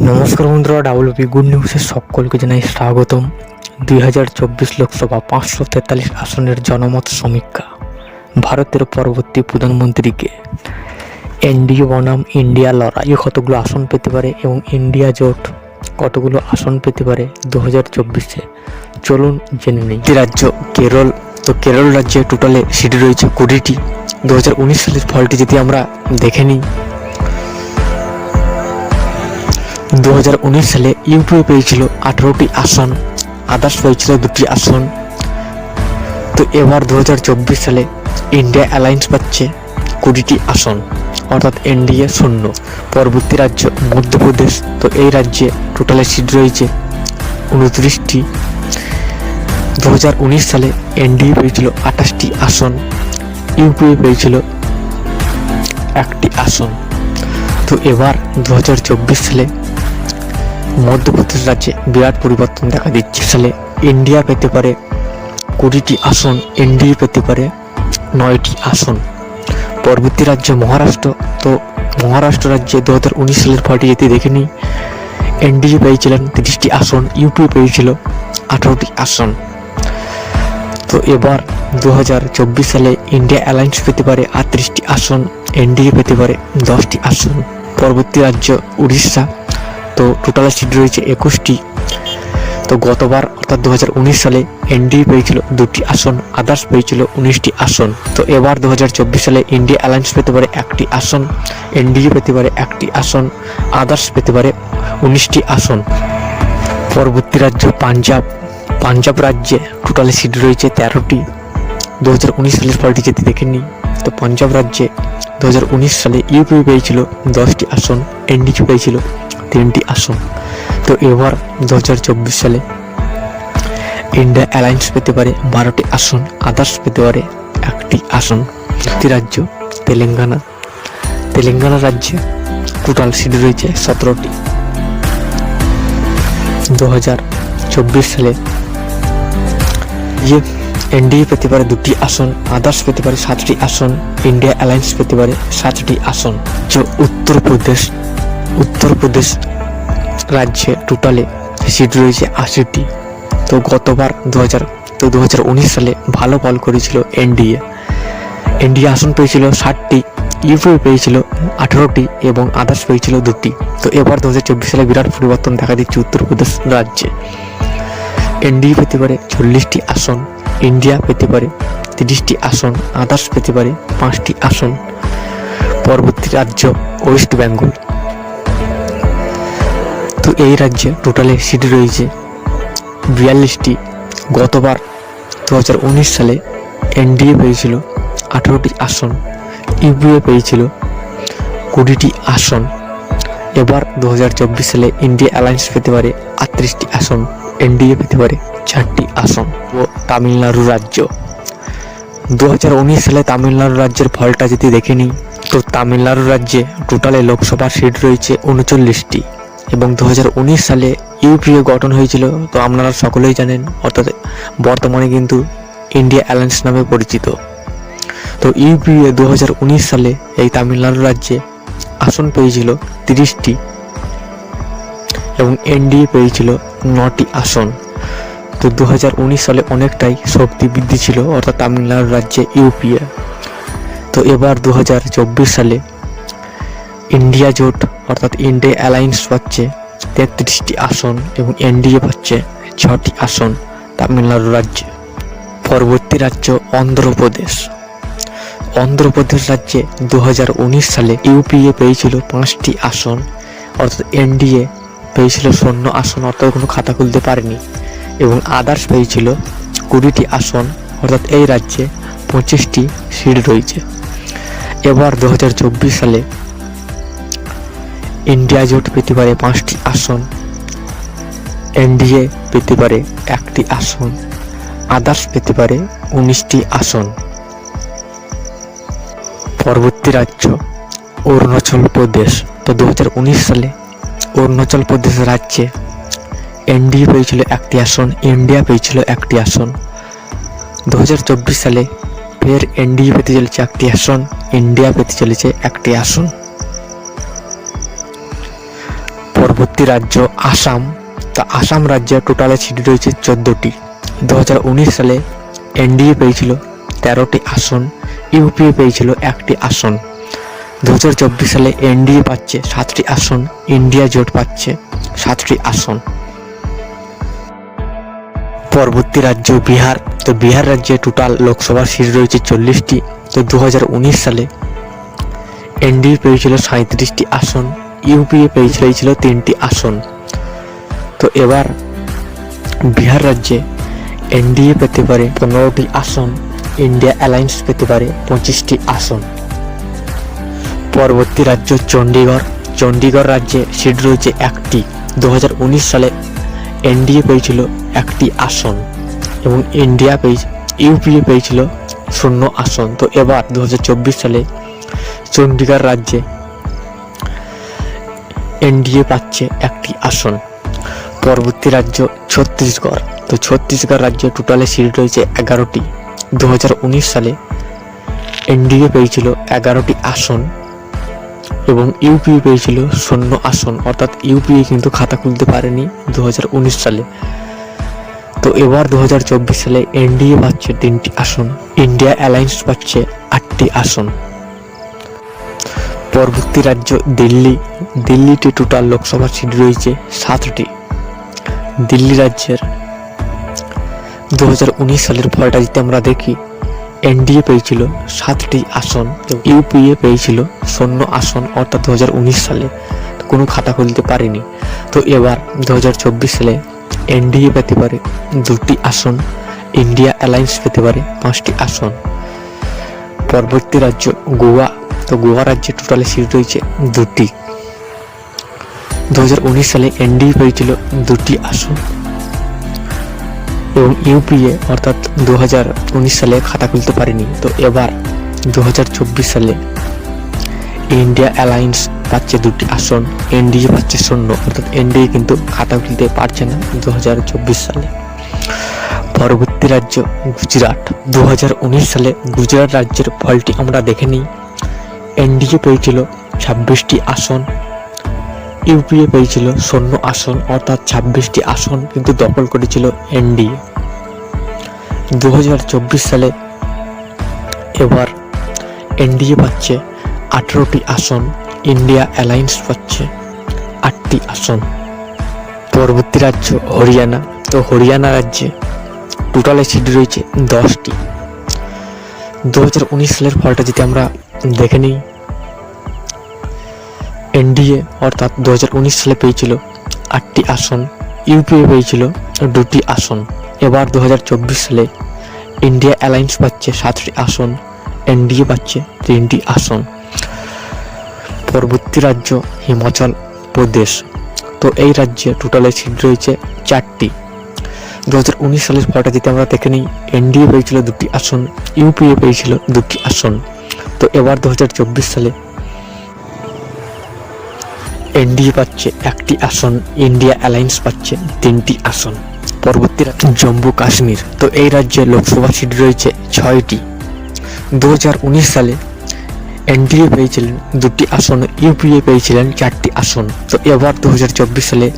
নমস্কার বন্ধুরা, WP good নিউজে সকলকে জানাই স্বাগতম। 2024 লোকসভা 543 আসনের জনমত সমীক্ষা। ভারতের পরবর্তী প্রধানমন্ত্রীকে এনডিএ বনাম ইন্ডিয়া লড়াই কতগুলো আসন পেতে পারে এবং ইন্ডিয়া জোট কতগুলো আসন পেতে পারে 2024-এ, চলুন জেনে নিই। রাজ্য কেরল। তো কেরল রাজ্যে টোটালে সিট রয়েছে 20টি। 2019 সালের ফলটি যদি আমরা দেখে নিই, 2019 সালে ইউপিএ পেয়েছিল 18টি আসন, আদার্স পেয়েছিল 2টি আসন। তো এবার 2024 সালে ইন্ডিয়া অ্যালায়েন্স পাচ্ছে 20টি আসন, অর্থাৎ এনডিএ শূন্য। পরবর্তী রাজ্য মধ্যপ্রদেশ। তো এই রাজ্যে টোটালে সিট রয়েছে 29টি। 2019 সালে এনডিএ পেয়েছিল 28টি আসন, ইউপিএ পেয়েছিল 1টি আসন। তো এবার 2024 সালে মধ্যপ্রদেশ রাজ্যে বিরাট পরিবর্তন দেখা দিচ্ছে। সালে ইন্ডিয়া পেতে পারে 20টি আসন, এনডিএ পেতে পারে 9টি আসন। পরবর্তী রাজ্য মহারাষ্ট্র। তো মহারাষ্ট্র রাজ্যে 2019 সালের ফলটি যদি দেখে নিই, এনডিএ পেয়েছিলেন 30টি আসন, ইউপি পেয়েছিল 18টি আসন। তো এবার 2024 সালে ইন্ডিয়া অ্যালায়েন্স পেতে পারে 38টি আসন, এনডিএ পেতে পারে 10টি আসন। পরবর্তী রাজ্য উড়িষ্যা। তো টোটাল সিট রয়েছে 21টি। তো গতবার অর্থাৎ 2019 সালে এনডিএ পেয়েছিল 2টি আসন, আদার্স পেয়েছিল 19টি আসন। তো এবার 2024 সালে ইন্ডিয়া অ্যালায়েন্স পেতে পারে 1টি আসন, এনডিএ পেতে পারে 1টি আসন, আদার্স পেতে পারে 19টি আসন। পরবর্তী রাজ্য পাঞ্জাব। পাঞ্জাব রাজ্যে টোটাল সিট রয়েছে 13টি। 2019 সালের ফলটি যদি দেখে নিই, তো পাঞ্জাব রাজ্যে 2019 সালে ইউপি পেয়েছিল 10টি আসন, এনডিএ পেয়েছিল 3টি আসন। তো এবার 2024 সালে ইন্ডিয়া অ্যালায়েন্স পেতে পারে 12টি আসন, আদার্স পেতে পারে 1টি আসন। পরবর্তী রাজ্য তেলেঙ্গানা। তেলেঙ্গানা রাজ্যে টোটাল সিট রয়েছে 17টি। 2024 সালে এনডিএ পেতে পারে 2টি আসন, আদার্স পেতে পারে 7টি আসন, ইন্ডিয়া অ্যালায়েন্স পেতে পারে 7টি আসন। উত্তরপ্রদেশ। উত্তরপ্রদেশ রাজ্যে টোটালে সিট রয়েছে 80টি। তো গতবার 2019 সালে ভালো ফল করেছিল এনডিএ। এনডিএ আসন পেয়েছিল 60টি, ইউপি পেয়েছিল 18টি এবং আদার্স পেয়েছিল 2টি। তো এবার 2024 সালে বিরাট পরিবর্তন দেখা দিচ্ছে উত্তরপ্রদেশ রাজ্যে। এনডিএ পেতে পারে 40টি আসন, ইন্ডিয়া পেতে পারে 30টি আসন, আদার্স পেতে পারে 5টি আসন। পরবর্তী রাজ্য ওয়েস্ট বেঙ্গল। তো এই রাজ্যে টোটালে সিট রয়েছে 42টি। গতবার 2019 সালে এনডিএ পেয়েছিল 18টি আসন, ইউপিএ পেয়েছিল 20টি আসন। এবার 2024 সালে ইন্ডিয়া অ্যালায়েন্স পেতে পারে 38টি আসন, এনডিএ পেতে পারে 4টি আসন। ও তামিলনাড়ু রাজ্য। 2019 সালে তামিলনাড়ু রাজ্যের ফলটা যদি দেখে নিই, তো তামিলনাড়ু রাজ্যে টোটালে লোকসভার সিট রয়েছে 39টি এবং 2019 সালে ইউপিএ গঠন হয়েছিল। তো আপনারা সকলেই জানেন, অর্থাৎ বর্তমানে কিন্তু ইন্ডিয়া অ্যালায়েন্স নামে পরিচিত। তো ইউপিএ 2019 সালে এই তামিলনাড়ু রাজ্যে আসন পেয়েছিল 30টি এবং এনডিএ পেয়েছিল 9টি আসন। তো 2019 সালে অনেকটাই শক্তি বৃদ্ধি ছিল, অর্থাৎ তামিলনাড়ু রাজ্যে ইউপিএ। তো এবার 2024 সালে ইন্ডিয়া জোট অর্থাৎ ইন্ডিয়া অ্যালায়েন্স পাচ্ছে 33টি আসন এবং এনডিএ পাচ্ছে 6টি আসন তামিলনাড়ু রাজ্যে। পরবর্তী রাজ্য অন্ধ্রপ্রদেশ। অন্ধ্রপ্রদেশ রাজ্যে 2019 সালে ইউপিএ পেয়েছিল 5টি আসন, অর্থাৎ এনডিএ পেয়েছিল 0 আসন, অর্থাৎ কোনো খাতা খুলতে পারেনি, এবং আদার্স পেয়েছিল 20টি আসন, অর্থাৎ এই রাজ্যে 25টি সিট রয়েছে। এবার 2024 সালে ইন্ডিয়া জোট পেতে পারে 5টি আসন, এনডিএ পেতে পারে 1টি আসন, আদার্স পেতে পারে 19টি আসন। পরবর্তী রাজ্য অরুণাচল প্রদেশ। তো 2019 সালে অরুণাচল প্রদেশ রাজ্যে এনডিএ পেয়েছিল 1টি আসন, ইন্ডিয়া পেয়েছিল 1টি আসন। 2024 সালে ফের এনডিএ পেতে চলেছে 1টি আসন, ইন্ডিয়া পেতে চলেছে 1টি আসন। পরবর্তী রাজ্য আসাম। তো আসাম রাজ্যে টোটালে সিট রয়েছে 14টি। 2019 সালে এনডিএ পেয়েছিল 13টি আসন, ইউপিএ পেয়েছিল 1টি আসন। 2024 সালে এনডিএ পাচ্ছে 7টি আসন, ইন্ডিয়া জোট পাচ্ছে 7টি আসন। পরবর্তী রাজ্য বিহার। তো বিহার রাজ্যে টোটাল লোকসভার সিট রয়েছে 40টি। তো 2019 সালে এনডিএ পেয়েছিল 37টি আসন, ইউপিএ পেয়েছিল 3টি আসন। তো এবার বিহার রাজ্যে এনডিএ পেতে পারে 15টি আসন, ইন্ডিয়া অ্যালায়েন্স পেতে পারে 25টি আসন। পরবর্তী রাজ্য চণ্ডীগড়। চণ্ডীগড় রাজ্যে সিট রয়েছে 1টি। 2019 সালে এনডিএ পেয়েছিল 1টি আসন এবং ইউপিএ পেয়েছিল 0 আসন। তো এবার 2024 সালে চণ্ডীগড় রাজ্যে এনডিএ পাচ্ছে 1টি আসন। পরবর্তী রাজ্য ছত্তিশগড়। তো ছত্তিশগড় রাজ্যে টোটালে সিট রয়েছে 11টি। 2019 সালে এনডিএ পেয়েছিল 11টি আসন এবং ইউপিএ পেয়েছিল 0 আসন, অর্থাৎ ইউপিএ কিন্তু খাতা খুলতে পারেনি 2019 সালে। তো এবার 2024 সালে এনডিএ পাচ্ছে 3টি আসন, ইন্ডিয়া অ্যালায়েন্স পাচ্ছে 8টি আসন। পরবর্তী রাজ্য দিল্লি। দিল্লিতে টোটাল লোকসভার সিট রয়েছে 7টি। দিল্লি রাজ্যের 2019 সালের ফলটা যদি আমরা দেখি, এনডিএ পেয়েছিল 7টি আসন, ইউপিএ পেয়েছিল 0 আসন, অর্থাৎ 2019 সালে কোনো খাতা খুলতে পারেনি। তো এবার 2024 সালে এনডিএ পেতে পারে 2টি আসন, ইন্ডিয়া অ্যালায়েন্স পেতে পারে 5টি আসন। পরবর্তী রাজ্য গোয়া। তো গোয়া রাজ্যে টোটালে সিট রয়েছে 2টি। 2019 সালে এনডিএ পেয়েছিল 2টি আসন এবং ইউপিএ অর্থাৎ 2019 সালে খাতা খুলতে পারেনি। তো এবার 2024 সালে ইন্ডিয়া অ্যালায়েন্স পাচ্ছে 2টি আসন, এনডিএ পাচ্ছে 0, অর্থাৎ এনডিএ কিন্তু খাতা খুলতে পারছে না 2024 সালে। পরবর্তী রাজ্য গুজরাট। 2019 সালে গুজরাট রাজ্যের ফলটি আমরা দেখে নিই। এনডিএ পেয়েছিল 26টি আসন, ইউপিএ পেয়েছিল 0 আসন, অর্থাৎ 26টি আসন কিন্তু দখল করেছিল এনডিএ। 2024 সালে এবার এনডিএ পাচ্ছে 18টি আসন, ইন্ডিয়া অ্যালায়েন্স পাচ্ছে 8টি আসন। পরবর্তী রাজ্য হরিয়ানা। তো হরিয়ানা রাজ্যে টোটালে সিট রয়েছে 10টি। 2019 সালের ফলটা যদি আমরা দেখে নিই, এনডিএ অর্থাৎ 2019 সালে পেয়েছিল 8টি আসন, ইউপিএ পেয়েছিল 2টি আসন। এবার 2024 সালে ইন্ডিয়া অ্যালায়েন্স পাচ্ছে 7টি আসন, এনডিএ পাচ্ছে 3টি আসন। পরবর্তী রাজ্য হিমাচল প্রদেশ। তো এই রাজ্যে টোটালে সিট রয়েছে 4টি। 2019 সালের ফলটা যদি আমরা দেখে নিই, এনডিএ পেয়েছিল 2টি আসন, ইউপিএ পেয়েছিল 2টি আসন। তো এবার 2024 সালে এনডিএ পাচ্ছে 1টি আসন, ইন্ডিয়া অ্যালায়েন্স পাচ্ছে 3টি আসন। পরবর্তী রাজ্য জম্মু কাশ্মীর। তো এই রাজ্যে লোকসভা সিট রয়েছে 6টি। 2019 সালে এনডিএ পেয়েছিলেন 2টি আসন, ইউপিএ পেয়েছিলেন 4টি আসন। তো এবার 2024 সালে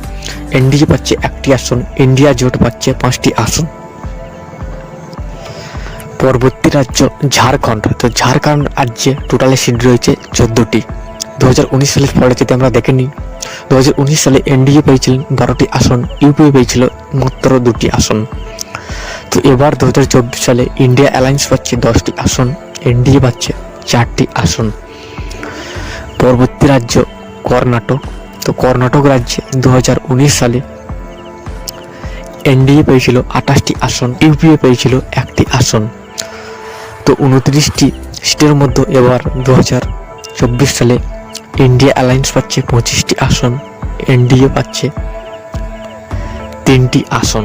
এনডিএ পাচ্ছে 1টি আসন, ইন্ডিয়া জোট পাচ্ছে 5টি আসন। পরবর্তী রাজ্য ঝাড়খণ্ড। তো ঝাড়খণ্ড রাজ্যে টোটালে সিট রয়েছে 14টি। 2019 সালের ফলে যদি আমরা দেখে নিই, 2019 সালে এনডিএ পেয়েছিলেন 12টি আসন, ইউপিএ পেয়েছিল মাত্র 2টি আসন। তো এবার 2024 সালে ইন্ডিয়া অ্যালায়েন্স পাচ্ছে 10টি আসন, এনডিএ পাচ্ছে 4টি আসন। পরবর্তী রাজ্য কর্ণাটক। তো কর্ণাটক রাজ্যে 2019 সালে এনডিএ পেয়েছিল 28টি আসন, ইউপিএ পেয়েছিল 1টি আসন। তো 29টি সিটের মধ্যে এবার 2024 সালে ইন্ডিয়া অ্যালায়েন্স পাচ্ছে 25টি আসন, এনডিএ পাচ্ছে 3টি আসন।